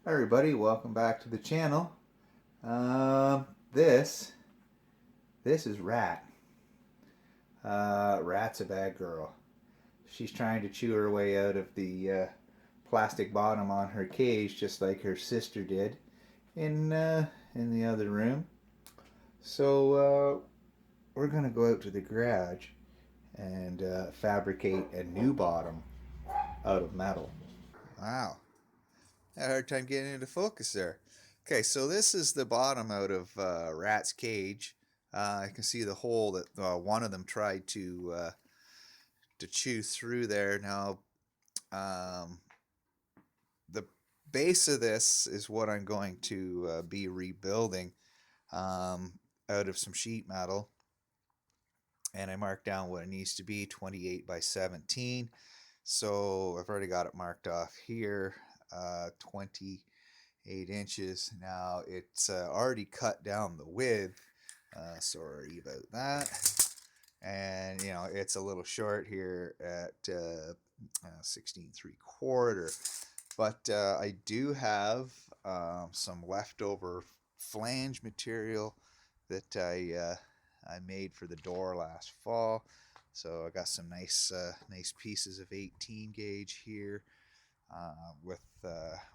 Hi everybody, welcome back to the channel. Um, this this is Rat. Rat's a bad girl. She's trying to chew her way out of the plastic bottom on her cage, just like her sister did in the other room. So we're gonna go out to the garage and fabricate a new bottom out of metal. Wow, I had a hard time getting into focus there. Okay, so this is the bottom out of Rat's cage. I can see the hole that one of them tried to chew through there. Now, um, the base of this is what I'm going to be rebuilding um, out of some sheet metal, and I marked down what it needs to be, 28 by 17. So I've already got it marked off here, 28 inches. Now it's already cut down the width, sorry about that. And it's a little short here at 16 3/4, but I do have some leftover flange material that I made for the door last fall. So I got some nice pieces of 18 gauge here with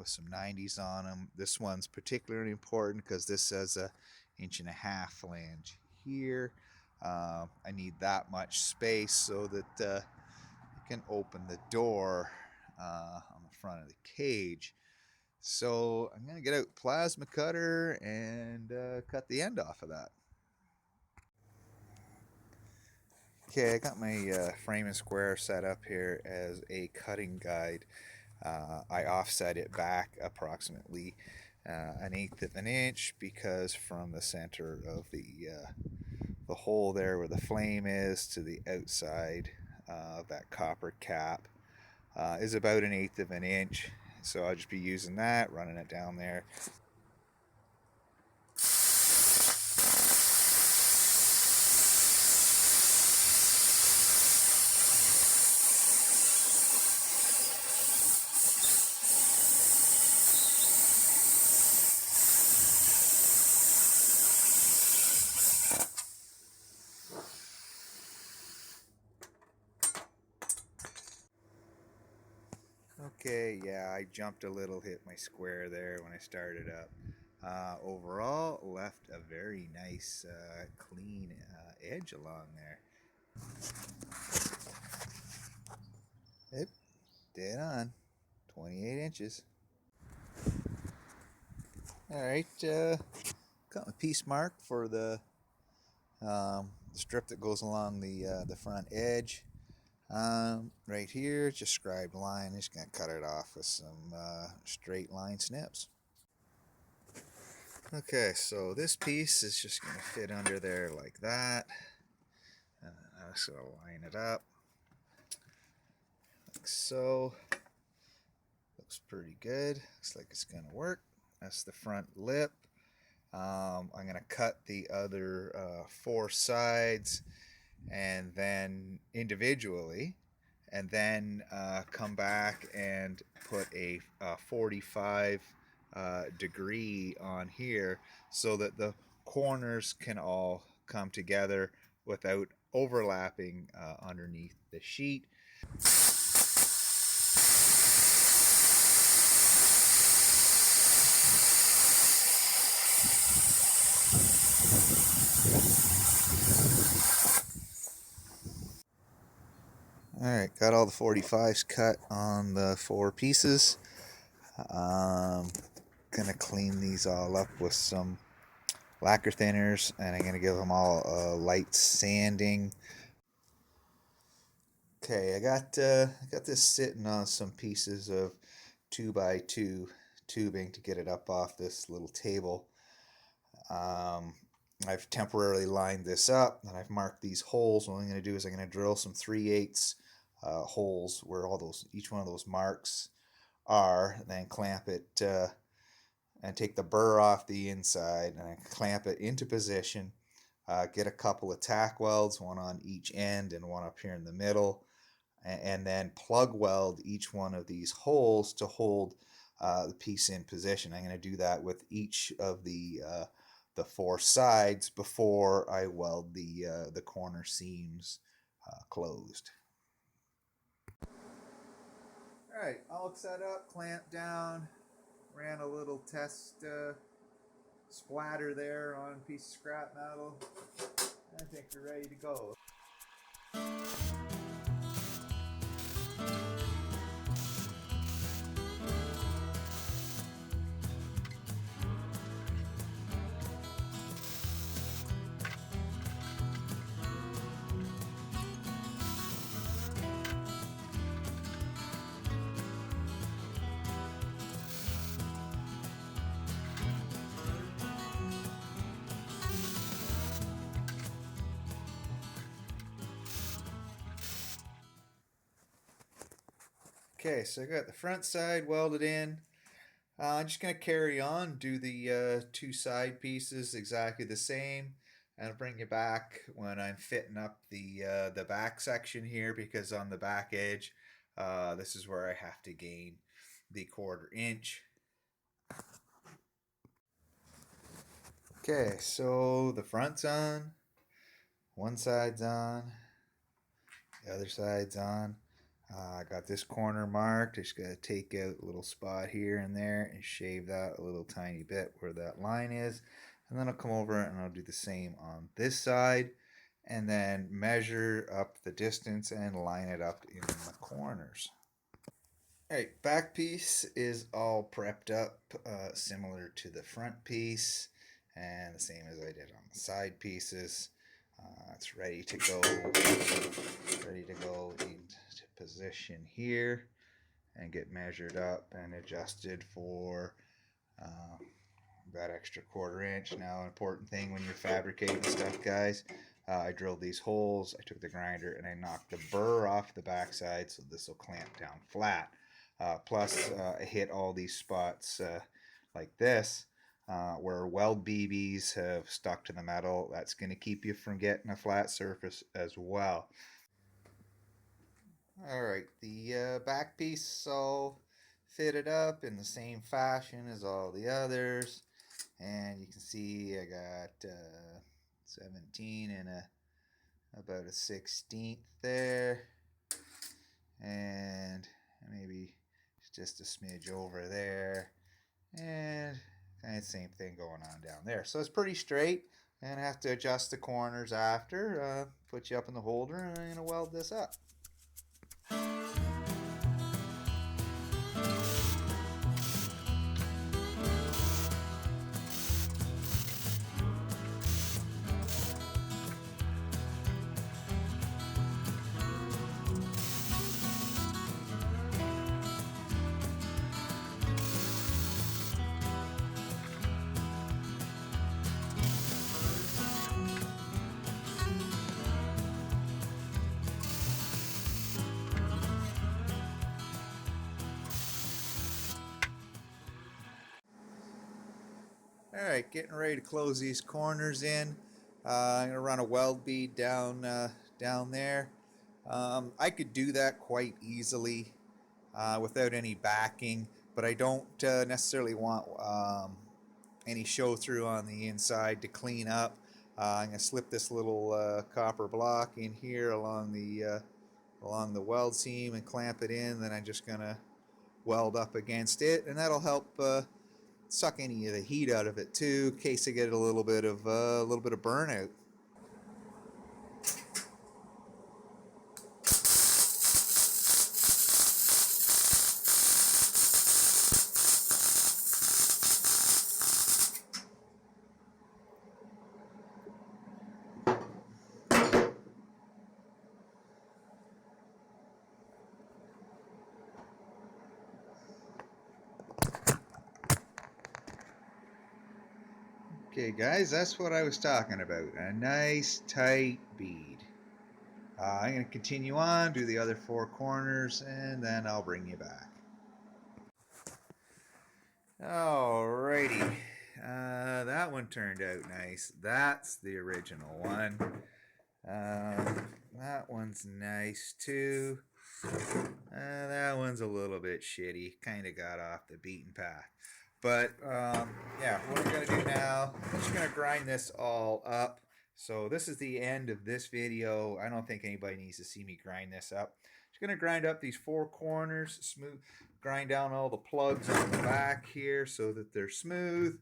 some 90s on them. This one's particularly important because this has a 1.5 inch flange here. I need that much space so that you can open the door on the front of the cage. So I'm going to get out plasma cutter and cut the end off of that. Okay, I got my frame and square set up here as a cutting guide. I offset it back approximately 1/8 of an inch because from the center of the hole there where the flame is to the outside of that copper cap is about 1/8 of an inch. So I'll just be using that, running it down there. Okay, yeah, I jumped a little, hit my square there when I started up. Overall, left a very nice, clean edge along there. Yep, dead on. 28 inches. Alright, got my piece mark for the strip that goes along the front edge. Right here, just scribed line. I'm just going to cut it off with some straight line snips. Okay, so this piece is just going to fit under there like that. I'm just going to line it up like so. Looks pretty good. Looks like it's going to work. That's the front lip. I'm going to cut the other 4 sides and then individually, and then come back and put a 45 degree on here so that the corners can all come together without overlapping underneath the sheet. Alright, got all the 45s cut on the 4 pieces. Gonna clean these all up with some lacquer thinners, and I'm gonna give them all a light sanding. Okay, I got this sitting on some pieces of 2x2 tubing to get it up off this little table. I've temporarily lined this up, and I've marked these holes. What I'm going to do is I'm going to drill some 3/8 holes where each one of those marks are, and then clamp it and take the burr off the inside, and I clamp it into position. Get a couple of tack welds, one on each end and one up here in the middle, and then plug weld each one of these holes to hold the piece in position. I'm going to do that with each of the 4 sides before I weld the corner seams closed. Alright, all set up, clamped down, ran a little test splatter there on a piece of scrap metal. I think we're ready to go. Okay, so I got the front side welded in. I'm just going to carry on, do the 2 side pieces exactly the same, and I'll bring you back when I'm fitting up the back section here, because on the back edge, this is where I have to gain the 1/4 inch. Okay, so the front's on, one side's on, the other side's on. I got this corner marked. Just got to take out a little spot here and there and shave that a little tiny bit where that line is. And then I'll come over and I'll do the same on this side, and then measure up the distance and line it up in the corners. Alright, back piece is all prepped up, similar to the front piece, and the same as I did on the side pieces. It's ready to go into position here and get measured up and adjusted for that extra 1/4 inch. Now, important thing when you're fabricating stuff, guys, I drilled these holes, I took the grinder and I knocked the burr off the backside so this will clamp down flat. Plus I hit all these spots like this where weld BBs have stuck to the metal. That's going to keep you from getting a flat surface as well. Alright, the back piece all fitted up in the same fashion as all the others, and you can see I got 17 and about a 1/16 there, and maybe just a smidge over there, and kind of the same thing going on down there. So it's pretty straight, and I have to adjust the corners after, put you up in the holder, and I'm going to weld this up. Alright, getting ready to close these corners in. I'm going to run a weld bead down there. I could do that quite easily without any backing, but I don't necessarily want any show through on the inside to clean up. I'm going to slip this little copper block in here along the weld seam and clamp it in. Then I'm just going to weld up against it, and that'll help suck any of the heat out of it too, in case I get a little bit of burnout. Okay guys, that's what I was talking about, a nice tight bead. I'm going to continue on, do the other 4 corners, and then I'll bring you back. Alrighty, that one turned out nice. That's the original one. That one's nice too. That one's a little bit shitty. Kind of got off the beaten path. But yeah, what I'm going to do now, I'm just going to grind this all up. So this is the end of this video. I don't think anybody needs to see me grind this up. Just going to grind up these four corners, smooth, grind down all the plugs on the back here so that they're smooth.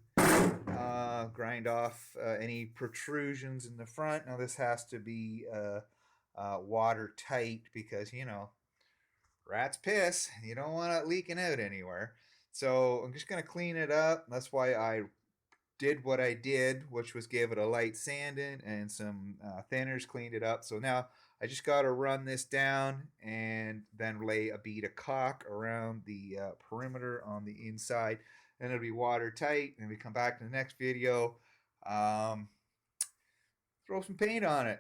Grind off any protrusions in the front. Now this has to be watertight because, you know, rat's piss. You don't want it leaking out anywhere. So I'm just going to clean it up. That's why I did what I did, which was give it a light sanding and some thinners, cleaned it up. So now I just got to run this down and then lay a bead of caulk around the perimeter on the inside. And it'll be watertight. And we come back to the next video. Throw some paint on it.